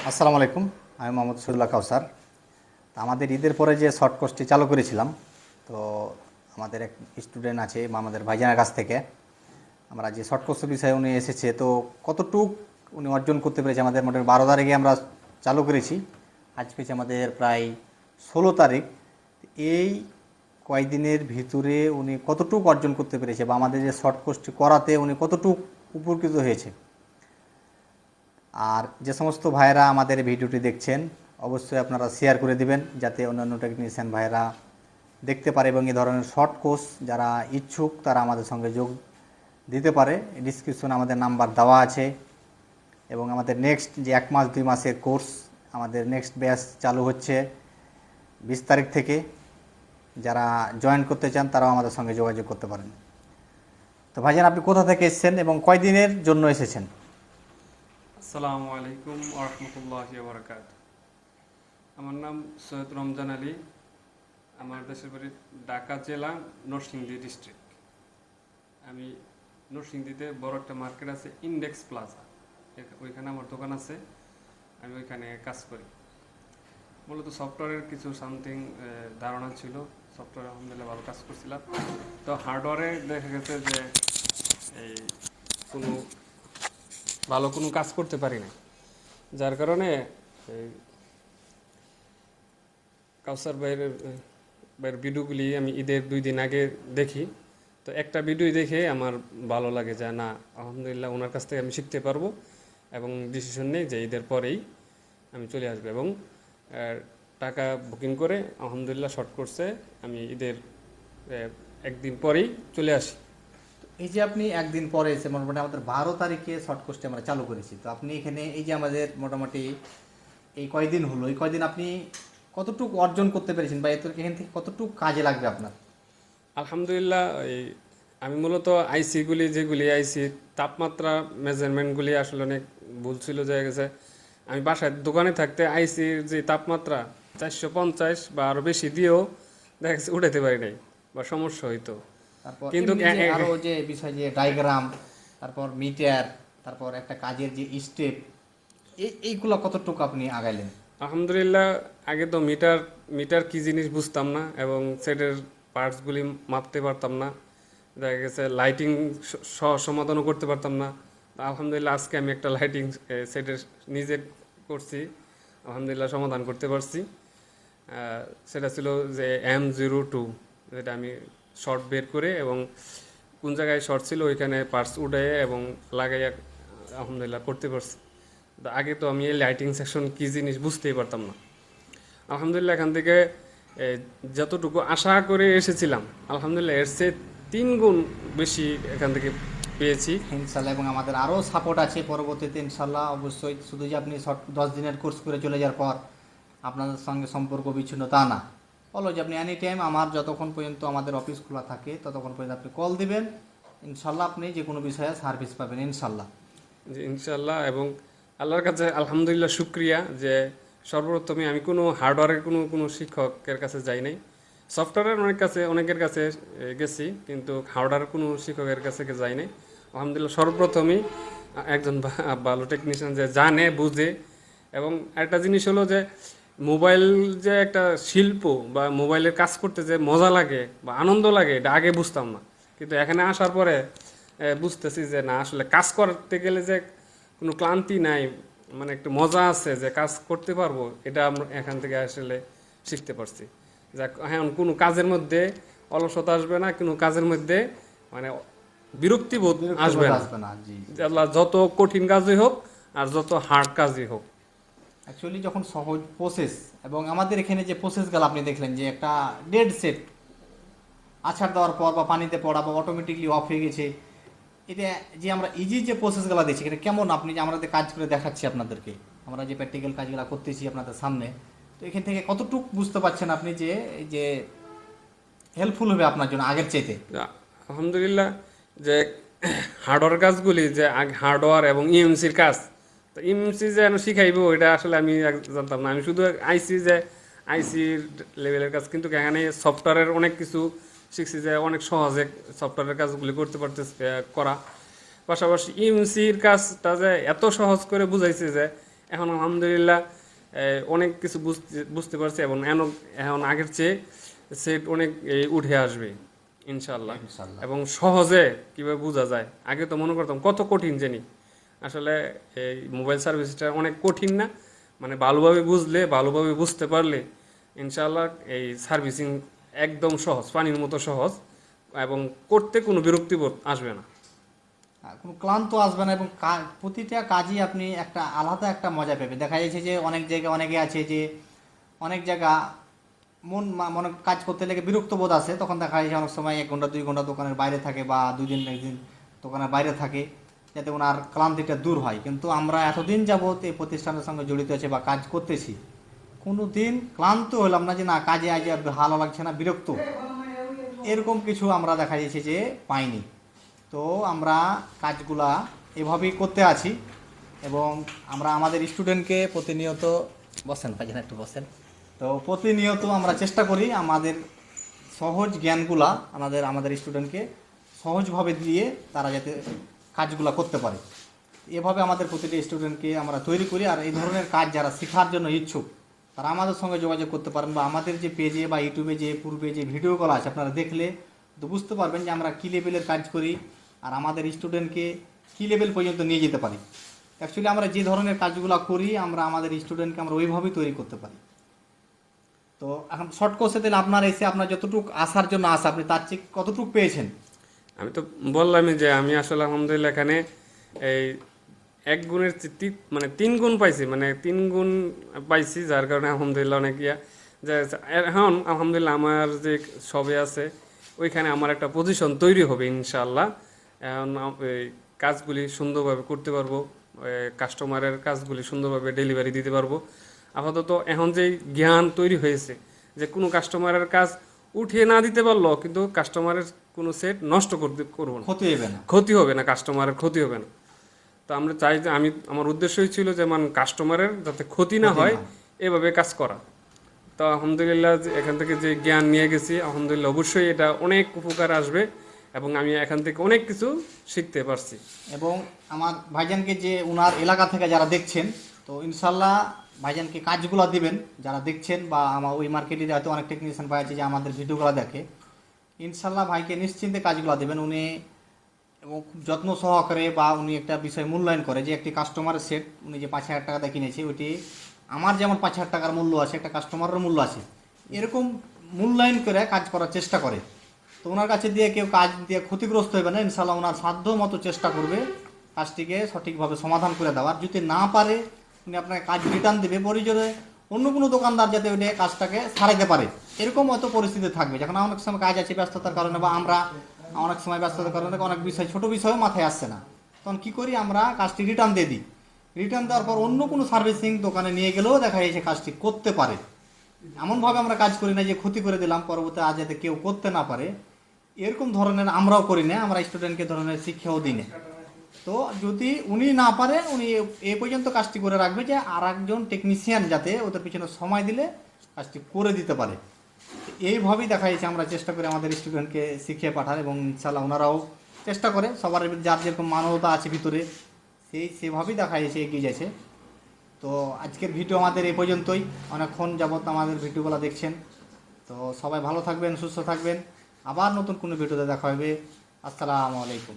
আসসালামু আলাইকুম, আমি মোহাম্মদ শহীদুল্লাহ কাউসার। তো আমাদের ঈদের পরে যে শর্ট কোর্সটি চালু করেছিলাম, তো আমাদের এক স্টুডেন্ট আছে আমাদের ভাইজানের কাছ থেকে আমরা যে শর্ট কোর্সের বিষয়ে উনি এসেছে, তো কতটুক উনি অর্জন করতে পেরেছে। আমাদের মোটামুটি 12 তারিখে আমরা চালু করেছি, আজ পেয়েছে আমাদের প্রায় 16 তারিখ। এই কয়েকদিনের ভিতরে উনি কতটুক অর্জন করতে পেরেছে বা আমাদের যে শর্ট কোর্সটি করাতে উনি কতটুক উপকৃত হয়েছে। আর যে সমস্ত ভাইয়েরা আমাদের ভিডিওটি দেখছেন, অবশ্যই আপনারা শেয়ার করে দিবেন যাতে অন্যান্য টেকনিশিয়ান ভাইয়েরা দেখতে পারে এবং এই ধরনের শর্ট কোর্স যারা ইচ্ছুক তারা আমাদের সঙ্গে যোগ দিতে পারে। ডিসক্রিপশনে আমাদের নাম্বার দেওয়া আছে এবং আমাদের নেক্সট যে 1 মাস 2 মাসের কোর্স, আমাদের নেক্সট ব্যাচ চালু হচ্ছে 20 তারিখ থেকে। যারা জয়েন করতে চান তারাও আমাদের সঙ্গে যোগাযোগ করতে পারেন। তো ভাইজান, আপনি কোথা থেকে এসেছেন এবং কয়দিনের জন্য এসেছেন? আসসালামু আলাইকুম ওয়া রাহমাতুল্লাহি ওয়া বারাকাতুহু। আমার নাম সৈয়দ রমজান আলী। আমার দেশের বাড়ি ঢাকা জেলা নরসিংদী ডিস্ট্রিক্ট। আমি নরসিংদীতে বড় একটা মার্কেট আছে ইন্ডেক্স প্লাজা, ওইখানে আমার দোকান আছে, আমি ওইখানে কাজ করি। মূলত সফটওয়্যারের কিছু সামথিং ধারণা ছিল, সফটওয়্যার আলহামদুলিল্লাহ ভালো কাজ করছিলাম। তো হার্ডওয়্যারে দেখা গেছে যে এই ভালো কোনো কাজ করতে পারি না, যার কারণে কাউসার ভাইয়ের ভিডিওগুলি আমি ঈদের 2 দিন আগে দেখি। তো একটা ভিডিও দেখে আমার ভালো লাগে যে না, আলহামদুলিল্লাহ ওনার কাছ থেকে আমি শিখতে পারবো, এবং ডিসিশন নেই যে ঈদের পরেই আমি চলে আসবো। এবং টাকা বুকিং করে আলহামদুলিল্লাহ শর্ট কোর্সে আমি ঈদের 1 দিন পরেই চলে আসি। এই যে আপনি একদিন পরে এসে মোটামুটি আমাদের 12 তারিখে শর্ট কোর্সটি আমরা চালু করেছি, তো আপনি এখানে এই যে আমাদের মোটামুটি এই কয়দিন হলো, এই কয়দিন আপনি কতটুকু অর্জন করতে পেরেছেন বা এখান থেকে কতটুকু কাজে লাগবে আপনার? আলহামদুলিল্লাহ, আমি মূলত আইসিগুলি যেগুলি আইসি তাপমাত্রা মেজারমেন্টগুলি আসলে অনেক ভুল ছিল, হয়ে গেছে। আমি বাসায় দোকানে থাকতে আইসির যে তাপমাত্রা 450 বা আরও বেশি দিয়েও দেখা গেছে উঠাতে পারি নাই বা সমস্যা হইতো। কিন্তু আরো যে বিষয় যে ডায়াগ্রাম, তারপর মিটার, তারপর একটা কাজের যে স্টেপ, এইগুলো কতটুকু আপনি আগাইলেন? আলহামদুলিল্লাহ, আগে তো মিটার কি জিনিস বুঝতাম না এবং সেটের পার্টসগুলি মাপতে পারতাম না, দেখা গেছে লাইটিং সমাধানও করতে পারতাম না। আলহামদুলিল্লাহ আজকে আমি একটা লাইটিং সেটের নিজে করছি, আলহামদুলিল্লাহ সমাধান করতে পারছি। সেটা ছিল যে M02, যেটা আমি শর্ট বের করে এবং কোন জায়গায় শর্ট ছিল ওইখানে পার্টস উঠে এবং লাগাইয়া আলহামদুলিল্লাহ করতে পারছি। আগে তো আমি এই লাইটিং সেকশন কী জিনিস বুঝতেই পারতাম না। আলহামদুলিল্লাহ এখান থেকে যতটুকু আশা করে এসেছিলাম আলহামদুলিল্লাহ এর চেয়ে 3 গুণ বেশি এখান থেকে পেয়েছি ইনশাল্লাহ। এবং আমাদের আরও সাপোর্ট আছে পরবর্তীতে ইনশাল্লাহ। অবশ্যই শুধু যে আপনি 10 দিনের কোর্স করে চলে যাওয়ার পর আপনাদের সঙ্গে সম্পর্ক বিচ্ছিন্ন তা না, বলো যে আপনি এনি টাইম আমার যতক্ষণ পর্যন্ত আমাদের অফিস খোলা থাকে ততক্ষণ পর্যন্ত আপনি কল দিবেন, ইনশাল্লাহ আপনি যে কোনো বিষয়ে সার্ভিস পাবেন ইনশাল্লাহ। জি ইনশাল্লাহ। এবং আল্লাহর কাছে আলহামদুলিল্লাহ শুক্রিয়া যে সর্বপ্রথমে আমি কোনো হার্ডওয়্যারের কোনো শিক্ষকের কাছে যাই নাই। সফটওয়্যারের অনেকের কাছে গেছি, কিন্তু হার্ডওয়্যারের কোনো শিক্ষকের কাছে যাই নাই। আলহামদুলিল্লাহ সর্বপ্রথমই একজন ভালো টেকনিশিয়ান যে জানে বুঝে। এবং একটা জিনিস হলো যে মোবাইল যে একটা শিল্প বা মোবাইলের কাজ করতে যে মজা লাগে বা আনন্দ লাগে, এটা আগে বুঝতাম না, কিন্তু এখানে আসার পরে বুঝতেছি যে না, আসলে কাজ করতে গেলে যে কোনো ক্লান্তি নাই, মানে একটু মজা আছে, যে কাজ করতে পারবো, এটা আমরা এখান থেকে আসলে শিখতে পারছি। যাক, হ্যাঁ, কোনো কাজের মধ্যে অলসতা আসবে না, কোনো কাজের মধ্যে মানে বিরক্তিবোধ আসবে না। আল্লাহ যত কঠিন কাজই হোক আর যত হার্ড কাজই হোক, অ্যাকচুয়ালি যখন সহজ প্রসেস, এবং আমাদের এখানে যে প্রসেসগুলো আপনি দেখলেন যে একটা ডেড সেট আছাড় দেওয়ার পর বা পানিতে পড়া বা অটোমেটিকলি অফ হয়ে গেছে, এটা যে আমরা ইজি যে প্রসেসগুলো দিচ্ছি এটা কেমন, আপনি যে আমরা কাজ করে দেখাচ্ছি আপনাদেরকে, আমরা যে প্র্যাকটিক্যাল কাজগুলো করতেছি আপনাদের সামনে, তো এখান থেকে কতটুকু বুঝতে পারছেন আপনি যে এই যে হেল্পফুল হবে আপনার জন্য আগের চাইতে? আলহামদুলিল্লাহ যে হার্ডওয়্যার কাজগুলি যে হার্ডওয়্যার এবং ইএমসির কাজ, তো ইএমসি যে শিখাইব এটা আসলে আমি জানতাম না। আমি শুধু আইসির লেভেলের কাজ, কিন্তু এখানে সফটওয়্যারের অনেক কিছু শিখছি, যে অনেক সহজে সফটওয়্যারের কাজগুলি করতে পারতেছে করা। পাশাপাশি ইএমসির কাজটা যে এত সহজ করে বুঝাইছে যে এখন আলহামদুলিল্লাহ অনেক কিছু বুঝতে পারছি এবং এখন আগের চেয়ে সেট অনেক উঠে আসবে ইনশাল্লাহ। এবং সহজে কিভাবে বোঝা যায়, আগে তো মনে করতাম কত কঠিন জানি, আসলে এই মোবাইল সার্ভিসটা অনেক কঠিন না, মানে ভালোভাবে বুঝলে ভালোভাবে বুঝতে পারলে ইনশাল্লাহ এই সার্ভিসিং একদম সহজ, পানির মতো সহজ, এবং করতে কোনো বিরক্তিবোধ আসবে না, কোনো ক্লান্ত আসবে না, এবং প্রতিটা কাজই আপনি একটা আলাদা একটা মজা পাবে। দেখা যাচ্ছে যে অনেক জায়গায় অনেকে আছে যে অনেক জায়গা মনে কাজ করতে লেগে বিরক্ত বোধ আসে, তখন দেখা যাচ্ছে অনেক সময় 1 ঘন্টা 2 ঘন্টা দোকানের বাইরে থাকে বা 2 দিন 1 দিন দোকানের বাইরে থাকে, যাতে ওনার ক্লান্তিটা দূর হয়। কিন্তু আমরা এতদিন যাবৎ এই প্রতিষ্ঠানের সঙ্গে জড়িত আছে বা কাজ করতেছি, কোনো দিন ক্লান্ত হলাম না যে না কাজে আজ আর ভালো লাগছে না, বিরক্ত, এরকম কিছু আমরা দেখা যাচ্ছে যে পাইনি। তো আমরা কাজগুলা এভাবেই করতে আছি, এবং আমরা আমাদের স্টুডেন্টকে প্রতিনিয়ত বসেন ভাইজান একটু বসেন, তো প্রতিনিয়ত আমরা চেষ্টা করি আমাদের সহজ জ্ঞানগুলা আমাদের স্টুডেন্টকে সহজভাবে দিয়ে তারা যাতে কাজগুলা করতে পারে, এভাবে আমাদের প্রতিটি স্টুডেন্টকে আমরা তৈরি করি। আর এই ধরনের কাজ যারা শেখার জন্য ইচ্ছুক তারা আমাদের সঙ্গে যোগাযোগ করতে পারেন, বা আমাদের যে পেজে বা ইউটিউবে যে পূর্বে যে ভিডিওগুলো আছে আপনারা দেখলে তো বুঝতে পারবেন যে আমরা কী লেভেলের কাজ করি আর আমাদের স্টুডেন্টকে কী লেভেল পর্যন্ত নিয়ে যেতে পারি। অ্যাকচুয়ালি আমরা যে ধরনের কাজগুলো করি আমরা আমাদের স্টুডেন্টকে আমরা ওইভাবেই তৈরি করতে পারি। তো এখন শর্ট কোর্সে দিলে আপনার এসে আপনার যতটুকু আসার জন্য আসা, আপনি তার চেয়ে কতটুকু পেয়েছেন? আমি তো বললামই যে আমি আসলে আলহামদুলিল্লাহ এখানে এই 1 গুণের মানে 3 গুণ পাইছি, মানে 3 গুণ পাইছি, যার কারণে আলহামদুলিল্লাহ অনেক যে এখন আলহামদুলিল্লাহ আমার যে সবে আছে ওইখানে আমার একটা পজিশন তৈরি হবে ইনশাআল্লাহ। এখন এই কাজগুলি সুন্দরভাবে করতে পারবো, কাস্টমারের কাজগুলি সুন্দরভাবে ডেলিভারি দিতে পারবো। আপাতত এখন যে জ্ঞান তৈরি হয়েছে যে কোনো কাস্টমারের কাজ উঠিয়ে না দিতে পারলো, কিন্তু কাস্টমারের কোনো সেট নষ্ট করবো না, ক্ষতি হবে না, কাস্টমারের ক্ষতি হবে না। তো আমরা চাই যে আমার উদ্দেশ্যই ছিল যে কাস্টমারের যাতে ক্ষতি না হয় এভাবে কাজ করা। তো আলহামদুলিল্লাহ এখান থেকে যে জ্ঞান নিয়ে গেছি আলহামদুলিল্লাহ অবশ্যই এটা অনেক উপকার আসবে, এবং আমি এখান থেকে অনেক কিছু শিখতে পারছি। এবং আমার ভাইজানকে যে ওনার এলাকা থেকে যারা দেখছেন, তো ইনশাল্লাহ ভাইজানকে কাজগুলো দিবেন যারা দেখছেন, বা আমার ওই মার্কেটে হয়তো অনেক টেকনিশিয়ান ভাই আছে যে আমাদের ভিডিওগুলো দেখে, ইনশাল্লাহ ভাইকে নিশ্চিন্তে কাজগুলো দেবেন। উনি এবং খুব যত্ন সহকারে, বা উনি একটা বিষয় মূল্যায়ন করে যে একটি কাস্টমারের সেট উনি যে 5,000 টাকা দিয়ে কিনেছে, ওইটি আমার যেমন 5,000 টাকার মূল্য আছে, একটা কাস্টমারের মূল্য আছে, এরকম মূল্যায়ন করে কাজ করার চেষ্টা করে। তো ওনার কাছে দিয়ে কেউ কাজ দিয়ে ক্ষতিগ্রস্ত হবে না, ইনশাল্লাহ ওনার সাধ্য মতো চেষ্টা করবে কাজটিকে সঠিকভাবে সমাধান করে দেওয়ার। যদি না পারে উনি আপনাকে কাজ রিটার্ন দেবে, পরিচয়ে অন্য কোনো দোকানদার যাতে ওইটা কাজটাকে সারাইতে পারে, এরকম হয়তো পরিস্থিতি থাকবে। যখন অনেক সময় কাজ আছে ব্যস্ততার কারণে, বা আমরা অনেক সময় ব্যস্ততার কারণে অনেক বিষয় ছোটো বিষয়ও মাথায় আসছে না, তখন কী করি আমরা কাজটি রিটার্ন দিয়ে দিই। রিটার্ন দেওয়ার পর অন্য কোনো সার্ভিসিং দোকানে নিয়ে গেলেও দেখা যাচ্ছে কাজটি করতে পারে। এমনভাবে আমরা কাজ করি না যে ক্ষতি করে দিলাম, পরবর্তী আজ যাতে কেউ করতে না পারে, এরকম ধরনের আমরাও করি না, আমরা স্টুডেন্টকে ধরনের শিক্ষাও দিই না। তো যদি উনি না পারে উনি এই পর্যন্ত কাজটি করে রাখবে যে আর একজন টেকনিশিয়ান যাতে ওদের পিছনে সময় দিলে কাজটি করে দিতে পারে। এইভাবেই দেখা যাচ্ছে আমরা চেষ্টা করি আমাদের স্টুডেন্টকে শিখিয়ে পাঠার, এবং ইনশাল্লাহ ওনারাও চেষ্টা করে, সবার যার যেরকম মানবতা আছে ভিতরে সেভাবেই দেখা যাচ্ছে এগিয়ে যাচ্ছে। তো আজকের ভিডিও আমাদের এই পর্যন্তই, অনেকক্ষণ যাবত আমাদের ভিডিওগুলো দেখছেন। তো সবাই ভালো থাকবেন, সুস্থ থাকবেন, আবার নতুন কোনো ভিডিওতে দেখা হবে। আসসালামু আলাইকুম।